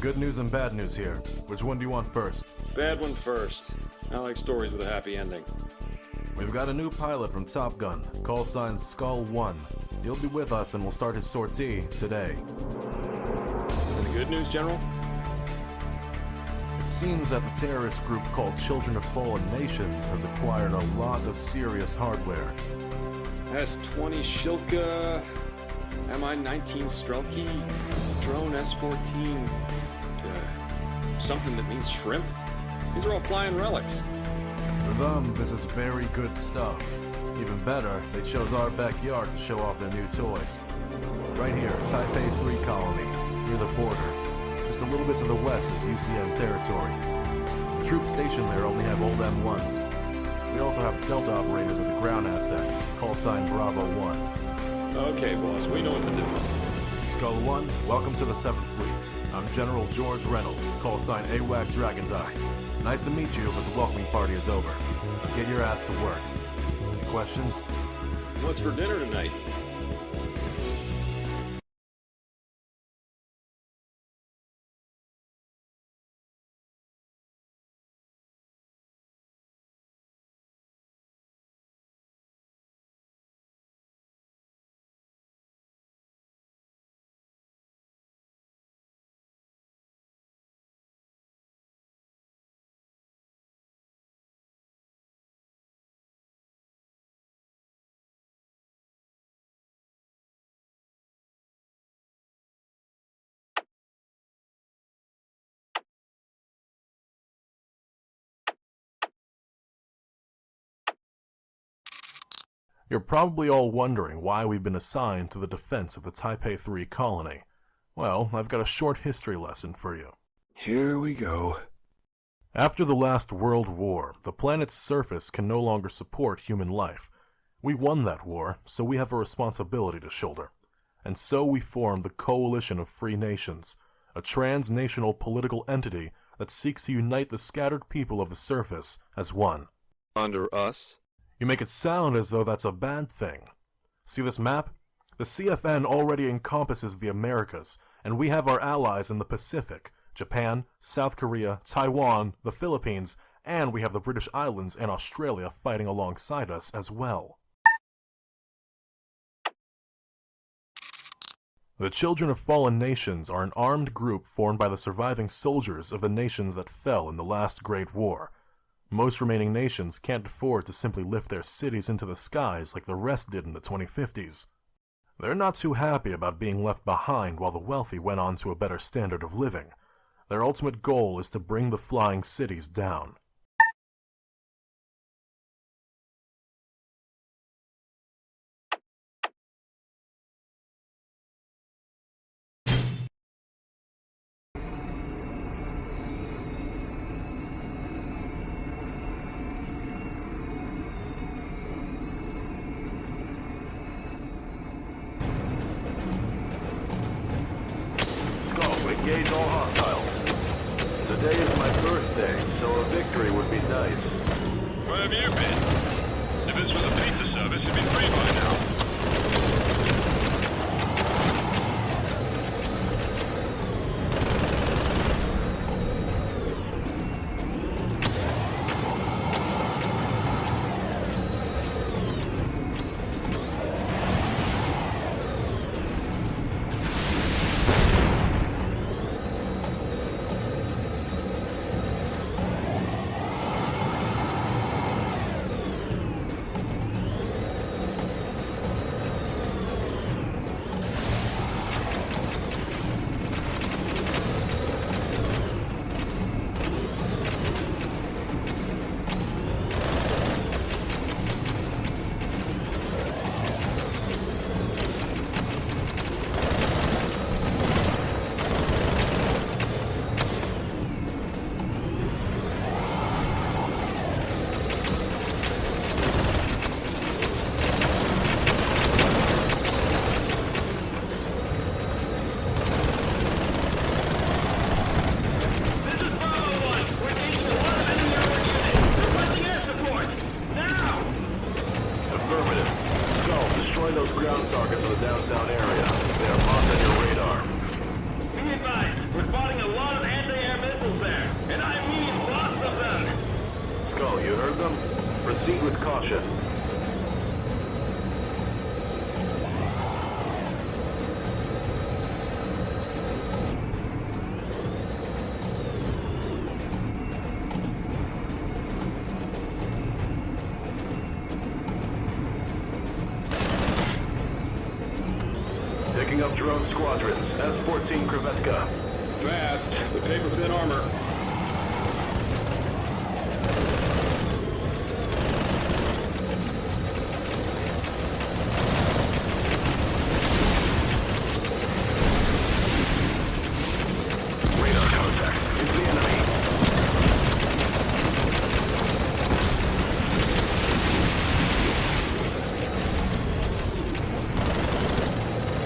good news and bad news here. Which one do you want first? Bad one first. I like stories with a happy ending. We've got a new pilot from Top Gun, call sign Skull 1. He'll be with us and will start his sortie today. Any good news, General? It seems that the terrorist group called Children of Fallen Nations has acquired a lot of serious hardware. S-20 Shilka, Mi-19 Strelky, drone S-14, something that means shrimp? These are all flying relics. For them, this is very good stuff. Even better, they chose our backyard to show off their new toys. Right here, Taipei 3 colony, near the border. Just a little bit to the west is UCM territory. The troops stationed there only have old M1s. We also have Delta operators as a ground asset, call sign Bravo 1. Okay, boss, we know what to do. Skull 1, welcome to the 7th Fleet. I'm General George Reynolds, call sign AWAC Dragon's Eye. Nice to meet you, but the welcoming party is over. Get your ass to work. Any questions? What's for dinner tonight? You're probably all wondering why we've been assigned to the defense of the Taipei 3 colony. Well, I've got a short history lesson for you. Here we go. After the last World War, the planet's surface can no longer support human life. We won that war, so we have a responsibility to shoulder. And so we formed the Coalition of Free Nations, a transnational political entity that seeks to unite the scattered people of the surface as one. Under us? You make it sound as though that's a bad thing. See this map? The CFN already encompasses the Americas, and we have our allies in the Pacific, Japan, South Korea, Taiwan, the Philippines, and we have the British Islands and Australia fighting alongside us as well. The Children of Fallen Nations are an armed group formed by the surviving soldiers of the nations that fell in the last Great War. Most remaining nations can't afford to simply lift their cities into the skies like the rest did in the 2050s. They're not too happy about being left behind while the wealthy went on to a better standard of living. Their ultimate goal is to bring the flying cities down. Engage all hostiles. Today is my birthday, so a victory would be nice. Where have you been? If this was a pizza service, it'd be free by now. signal, you heard them? Proceed with caution. Picking up drone squadrons, S-14 Krevetka. Fast. The paper-thin armor. Radar contact. It's the enemy.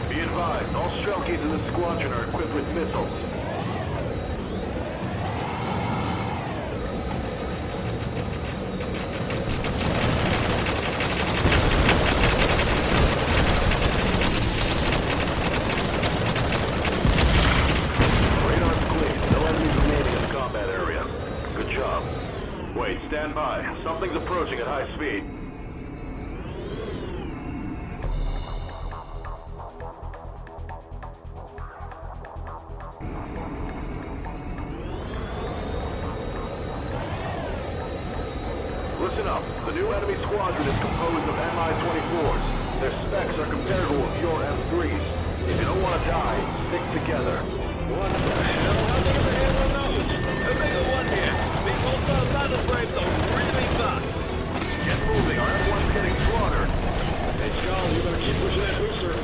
Be advised, all Strelkies in the squadron are equipped with missiles. Radar's clean. No enemies remaining in the combat area. Good job. Wait, stand by. Something's approaching at high speed. Listen up. The new enemy squadron is composed of Mi-24s. Their specs are comparable with your M3s. If you don't want to die, stick together. What the hell? How big of a handle are those? A bigger one here. These hostile battle frames are really fast. Get moving. Our M1's getting slaughtered. Hey, Charles, you better keep pushing that booster.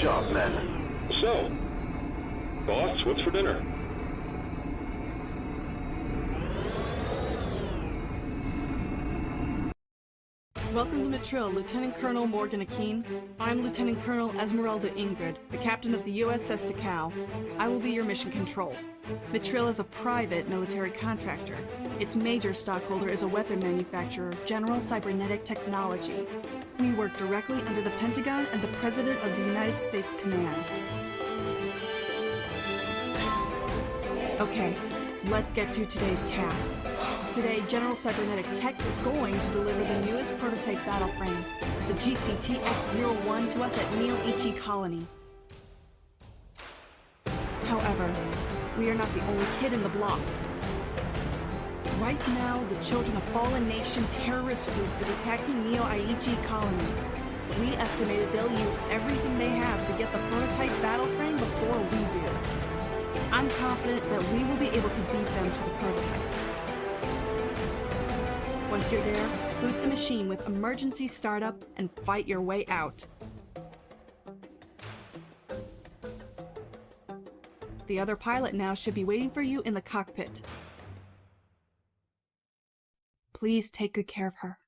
job, men. So, boss, what's for dinner? Welcome to Matrill, Lieutenant Colonel Morgan Akeen. I'm Lieutenant Colonel Esmeralda Ingrid, the captain of the USS Takao. I will be your mission control. Matrill is a private military contractor. Its major stockholder is a weapon manufacturer, General Cybernetic Technology. We work directly under the Pentagon and the President of the United States Command. Okay, let's get to today's task. Today, General Cybernetic Tech is going to deliver the newest prototype battle frame, the GCT-X-01, to us at Neo-Ichi Colony. However, we are not the only kid in the block. Right now, the Children of Fallen Nation terrorist group is attacking Neo-Ichi Colony. We estimated they'll use everything they have to get the prototype battle frame before we do. I'm confident that we will be able to beat them to the prototype. Once you're there, boot the machine with emergency startup and fight your way out. The other pilot now should be waiting for you in the cockpit. Please take good care of her.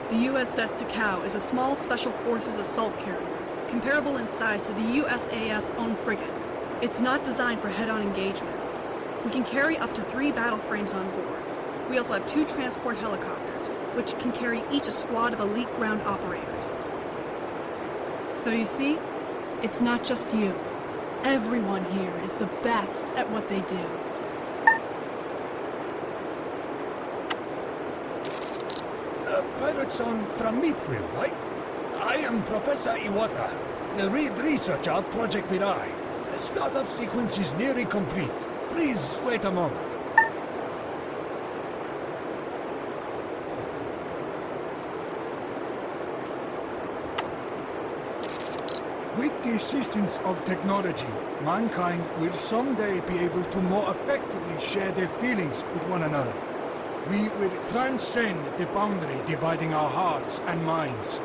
The USS Takao is a small Special Forces assault carrier, comparable in size to the USAF's own frigate. It's not designed for head-on engagements. We can carry up to 3 battle frames on board. We also have 2 transport helicopters, which can carry each a squad of elite ground operators. So you see, it's not just you. Everyone here is the best at what they do. Pilot son from Mythville, right? I am Professor Iwata, the lead researcher of Project Mirai. The startup sequence is nearly complete. Please wait a moment. With the assistance of technology, mankind will someday be able to more effectively share their feelings with one another. We will transcend the boundary dividing our hearts and minds.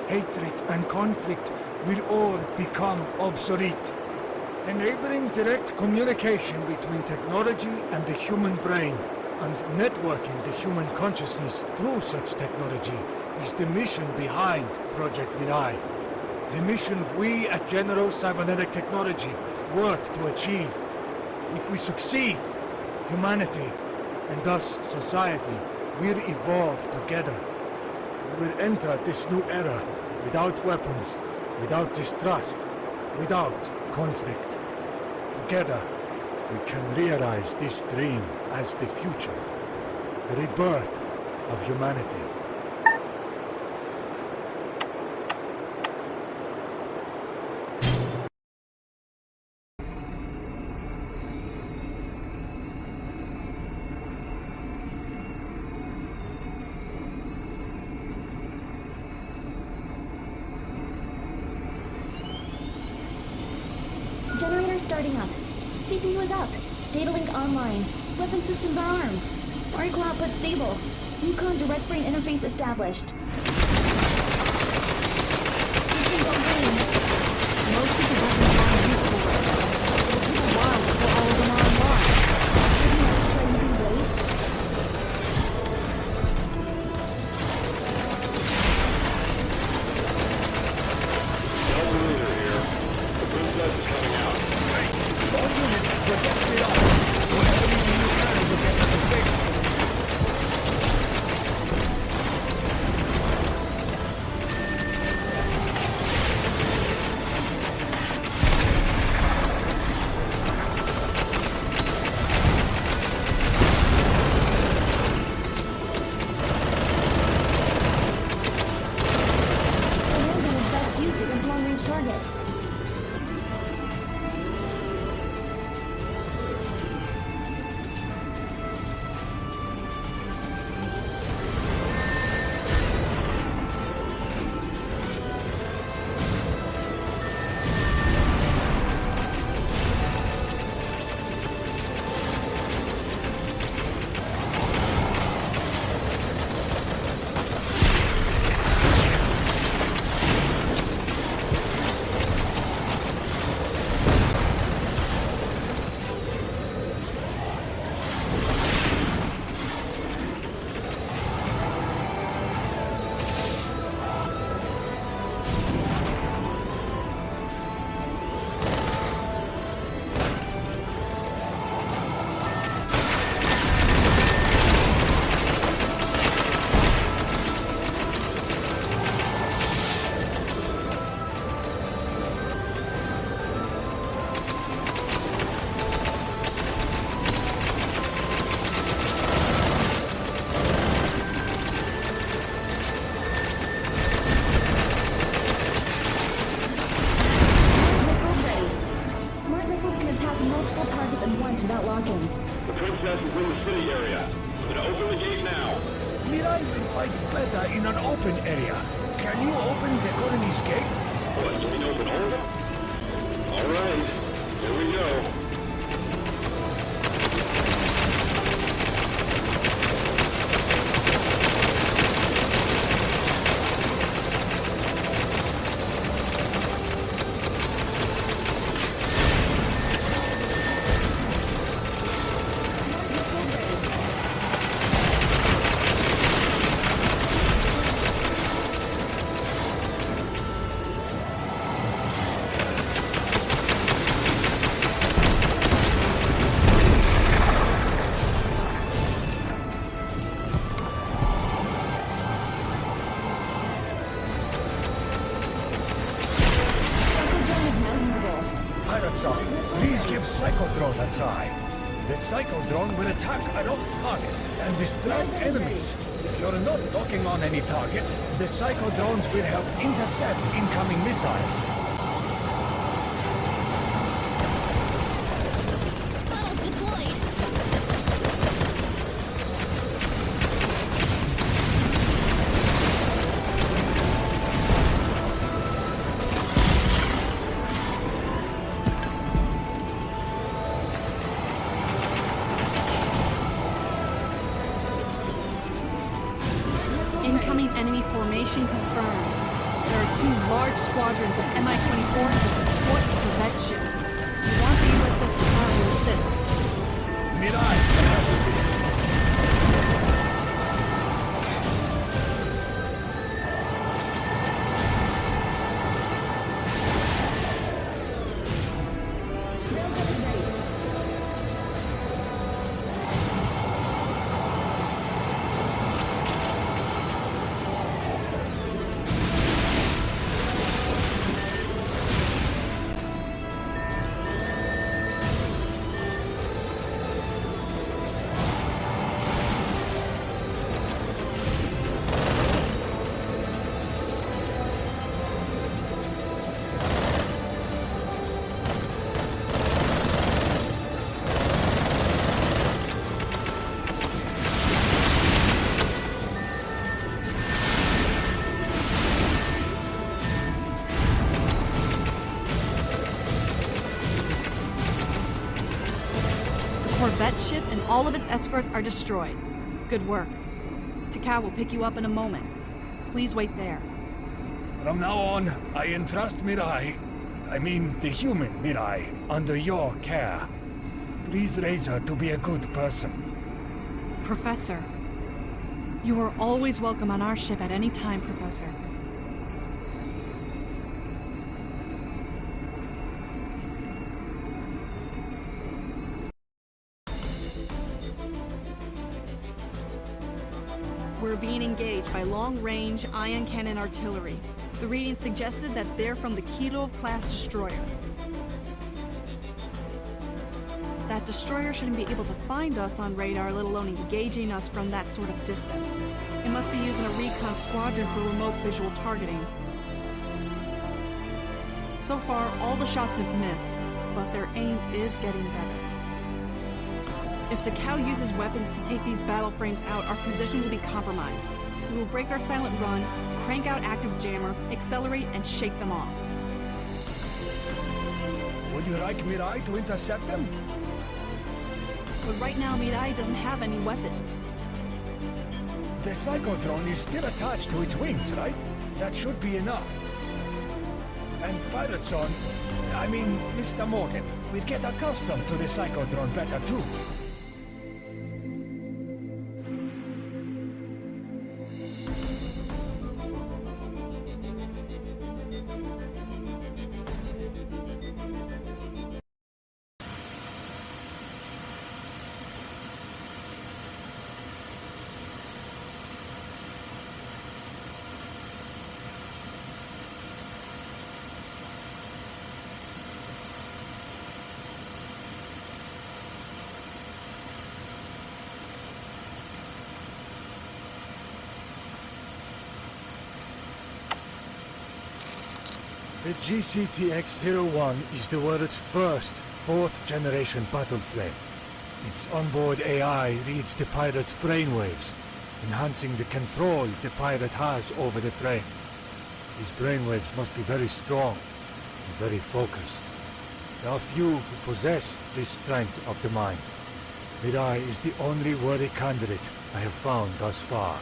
Hatred and conflict will all become obsolete, enabling direct communication between technology and the human brain, and networking the human consciousness through such technology is the mission behind Project Mirai. The mission we at General Cybernetic Technology work to achieve. If we succeed, humanity, and thus society, will evolve together. We will enter this new era without weapons, without distrust, without conflict. Together, we can realize this dream as the future, the rebirth of humanity. Generator starting up. CPU is up. Data link online. Weapon systems are armed. Particle output stable. Yukon direct brain interface established. Systems on green. Most of the weapons are unusable right now. It'll take a while before all of them are unlocked. Would you like to try using Blade? Delta Leader here. The princess is coming out. All units, protect me up. Do everything you can to get her to safety. targets at once without locking. The princess is in the city area. I'm gonna open the gate now. Mirai will fight better in an open area. Can you open the colony's gate? What, you mean open all of them? Alright, here we go. Please give Psychodrone a try. The Psychodrone will attack a locked target and distract enemies. If you're not locking on any target, the Psychodrones will help intercept incoming missiles. Funnels deployed! Incoming enemy formation confirmed. There are 2 large squadrons of Mi-24 that support the corvette ship. You want the USS Mirai to assist. Mirai can handle this. Railgun is ready. Corvette ship and all of its escorts are destroyed. Good work. Takao will pick you up in a moment. Please wait there. From now on, I entrust Mirai, the human Mirai, under your care. Please raise her to be a good person. Professor. You are always welcome on our ship at any time, Professor. We're being engaged by long-range ion cannon artillery. The readings suggested that they're from the Kirov-class destroyer. That destroyer shouldn't be able to find us on radar, let alone engaging us from that sort of distance. It must be using a recon squadron for remote visual targeting. So far, all the shots have missed, but their aim is getting better. If Takao uses weapons to take these battle frames out, our position will be compromised. We will break our silent run, crank out active jammer, accelerate, and shake them off. Would you like Mirai to intercept them? But right now, Mirai doesn't have any weapons. The Psychodrone is still attached to its wings, right? That should be enough. And Pirateson, Mr. Morgan, we'd get accustomed to the Psychodrone better too. The GCTX-01 is the world's first 4th-generation battleframe. Its onboard AI reads the pirate's brainwaves, enhancing the control the pirate has over the frame. These brainwaves must be very strong and very focused. There are few who possess this strength of the mind. Mirai is the only worthy candidate I have found thus far.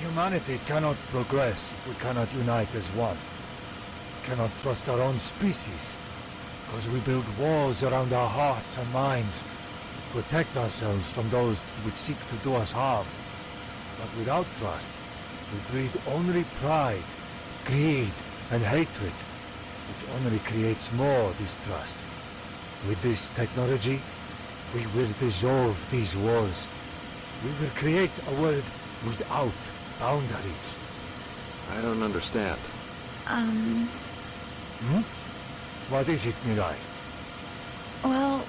Humanity cannot progress if we cannot unite as one. We cannot trust our own species, because we build walls around our hearts and minds to protect ourselves from those who would seek to do us harm. But without trust, we breed only pride, greed, and hatred, which only creates more distrust. With this technology, we will dissolve these walls. We will create a world without boundaries. I don't understand. What is it, Mirai? Well,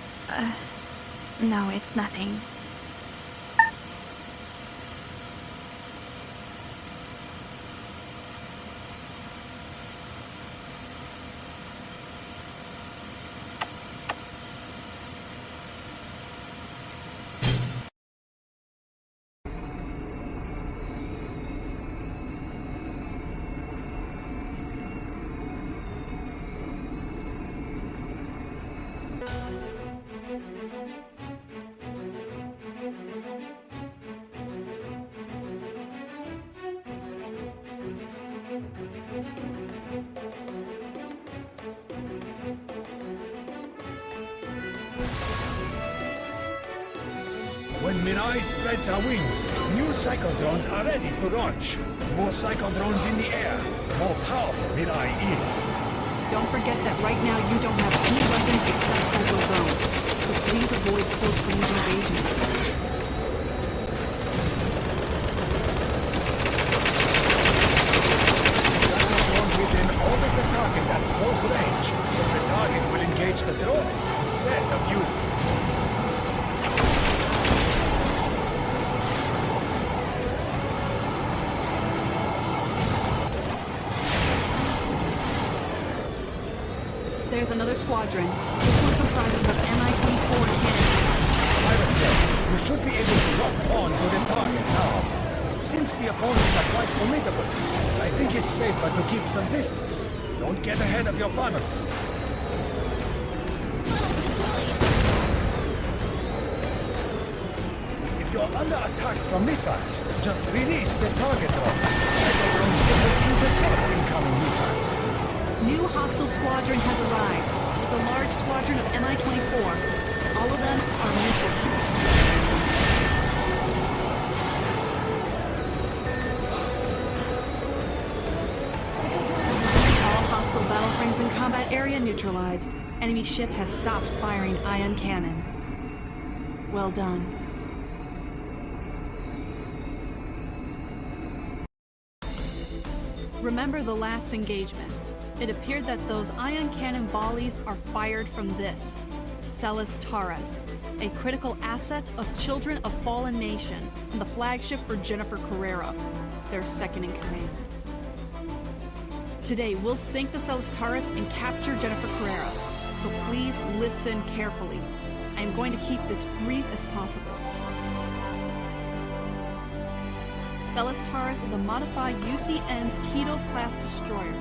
no, it's nothing. When Mirai spreads her wings, new psychodrones are ready to launch. More psychodrones in the air, the more powerful Mirai is. Don't forget that right now you don't have any weapons except psychodrone, so please avoid close-range engagement. Psychodrone will then orbit the target at close range, so the target will engage the drone instead of you. There's another squadron. This one comprises of Mi-24 cannons. Pirate sir, you should be able to rough on to the target now. Since the opponents are quite formidable, I think it's safer to keep some distance. Don't get ahead of your funnels. If you're under attack from missiles, just release the target drone. Psychodrones will intercept incoming missiles. New hostile squadron has arrived. It's a large squadron of Mi-24. All of them are missile type. All hostile battle frames in combat area neutralized. Enemy ship has stopped firing ion cannon. Well done. Remember the last engagement. It appeared that those ion cannon volleys are fired from this, Celis Taurus, a critical asset of Children of Fallen Nation and the flagship for Jennifer Carrera, their second in command. Today, we'll sink the Celis Taurus and capture Jennifer Carrera, so please listen carefully. I am going to keep this brief as possible. Celis Taurus is a modified UCN's Keto-class destroyer.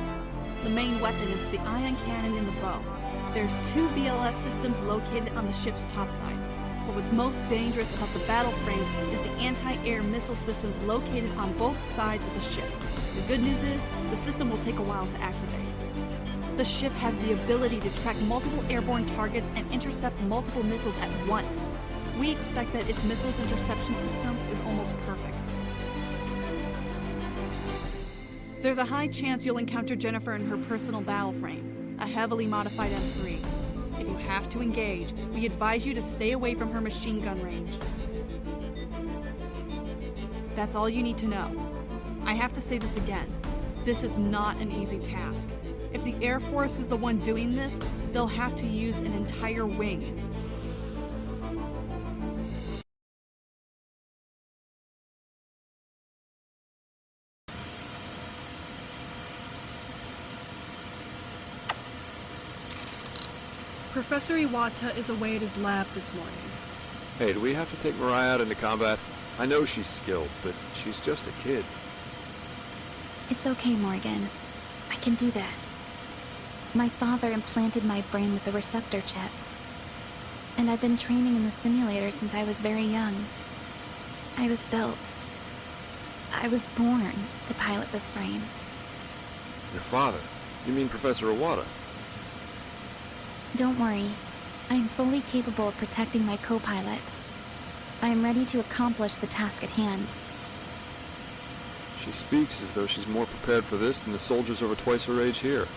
The main weapon is the ion cannon in the bow. There's 2 VLS systems located on the ship's topside. But what's most dangerous about the battle frames is the anti-air missile systems located on both sides of the ship. The good news is, the system will take a while to activate. The ship has the ability to track multiple airborne targets and intercept multiple missiles at once. We expect that its missiles interception system is almost perfect. There's a high chance you'll encounter Jennifer in her personal battle frame, a heavily modified M3. If you have to engage, we advise you to stay away from her machine gun range. That's all you need to know. I have to say this again. This is not an easy task. If the Air Force is the one doing this, they'll have to use an entire wing. Professor Iwata is away at his lab this morning. Hey, do we have to take Mirai out into combat? I know she's skilled, but she's just a kid. It's okay, Morgan. I can do this. My father implanted my brain with a receptor chip. And I've been training in the simulator since I was very young. I was born to pilot this frame. Your father? You mean Professor Iwata? Don't worry. I am fully capable of protecting my co-pilot. I am ready to accomplish the task at hand. She speaks as though she's more prepared for this than the soldiers over twice her age here.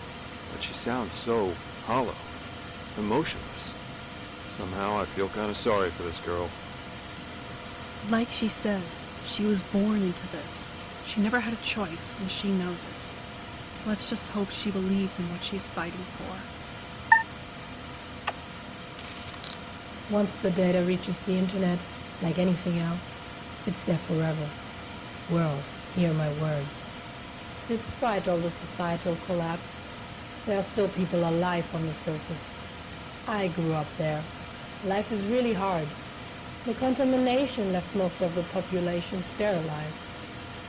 But she sounds so hollow, emotionless. Somehow I feel kind of sorry for this girl. Like she said, she was born into this. She never had a choice, and she knows it. Let's just hope she believes in what she's fighting for. Once the data reaches the internet, like anything else, it's there forever. World, hear my words. Despite all the societal collapse, there are still people alive on the surface. I grew up there. Life is really hard. The contamination left most of the population sterilized.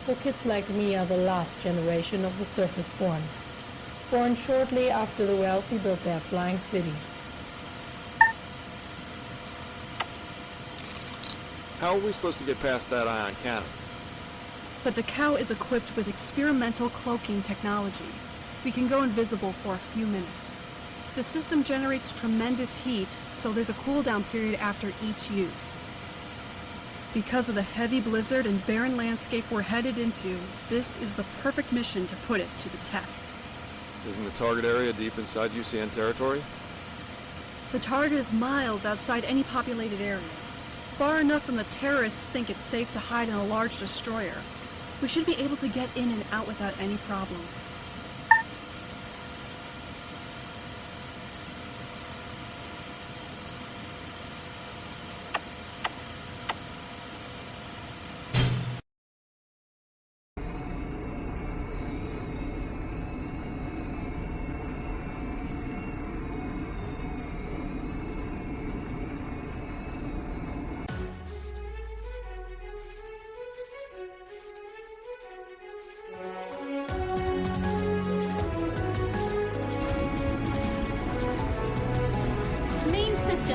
So kids like me are the last generation of the surface born. Born shortly after the wealthy built their flying cities. How are we supposed to get past that ion cannon? The Takao is equipped with experimental cloaking technology. We can go invisible for a few minutes. The system generates tremendous heat, so there's a cooldown period after each use. Because of the heavy blizzard and barren landscape we're headed into, this is the perfect mission to put it to the test. Isn't the target area deep inside UCN territory? The target is miles outside any populated areas. Far enough when the terrorists think it's safe to hide in a large destroyer. We should be able to get in and out without any problems.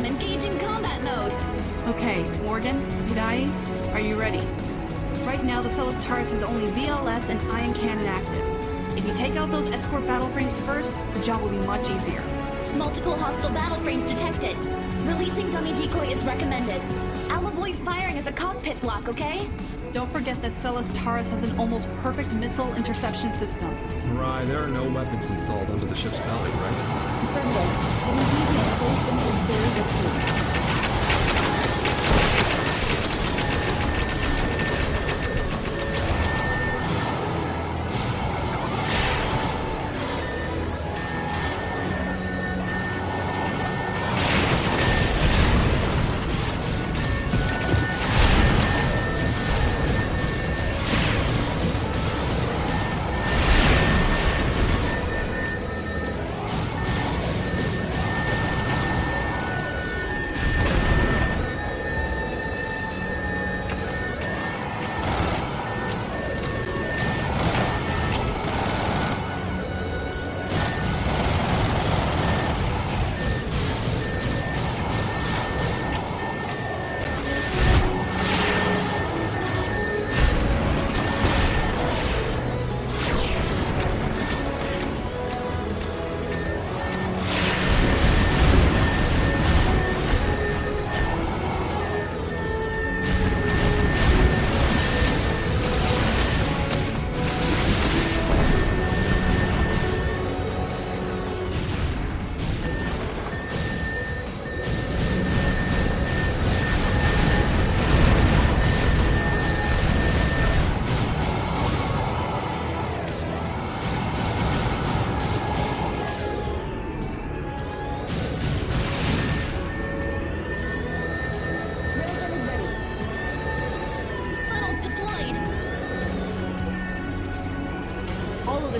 Engaging combat mode. Okay, Morgan, Mirai, are you ready? Right now, the Celestaris has only VLS and ion cannon active. If you take out those escort battle frames first, the job will be much easier. Multiple hostile battle frames detected. Releasing dummy decoy is recommended. I'll avoid firing at the cockpit block, okay? Don't forget that Celestaris has an almost perfect missile interception system. Mirai, there are no weapons installed under the ship's belly, right? Affirmative. An engagement close them is very risky.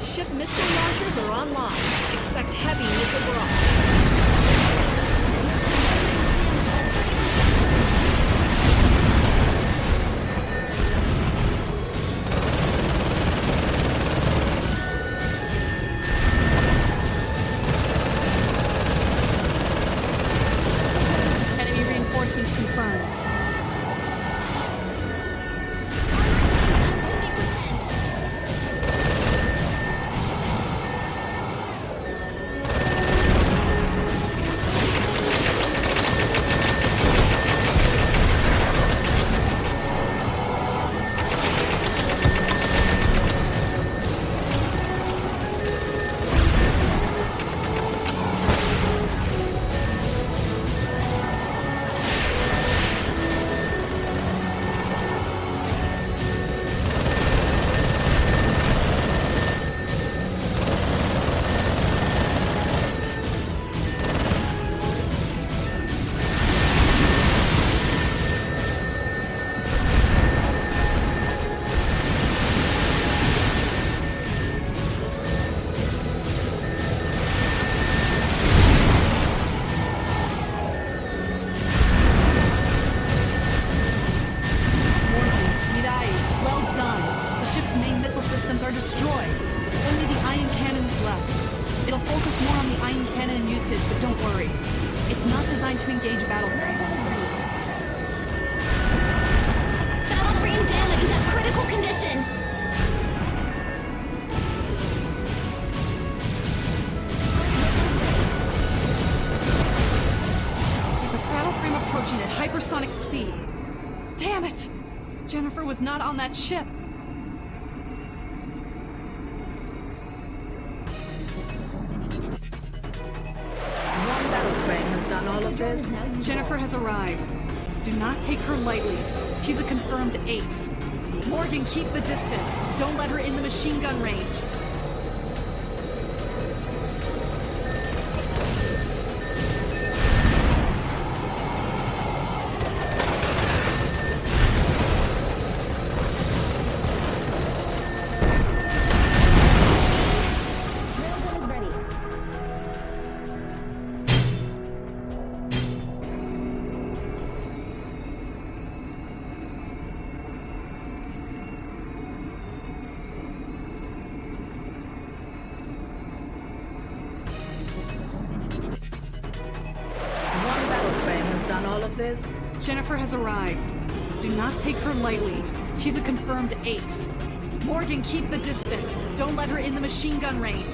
Ship missile launchers are online. Expect heavy missile barrage. It'll focus more on the ion cannon usage, but don't worry. It's not designed to engage battle frame. Battle frame damage is at critical condition. There's a battle frame approaching at hypersonic speed. Damn it! Jennifer was not on that ship. One battle frame has done all of this. Jennifer has arrived. Do not take her lightly. She's a confirmed ace. Morgan, keep the distance. Don't let her in the machine gun range. Railgun is ready. One battle frame has done all of this. Jennifer has arrived. Do not take her lightly. She's a confirmed ace. Morgan, keep the distance. Don't let her in the machine gun range.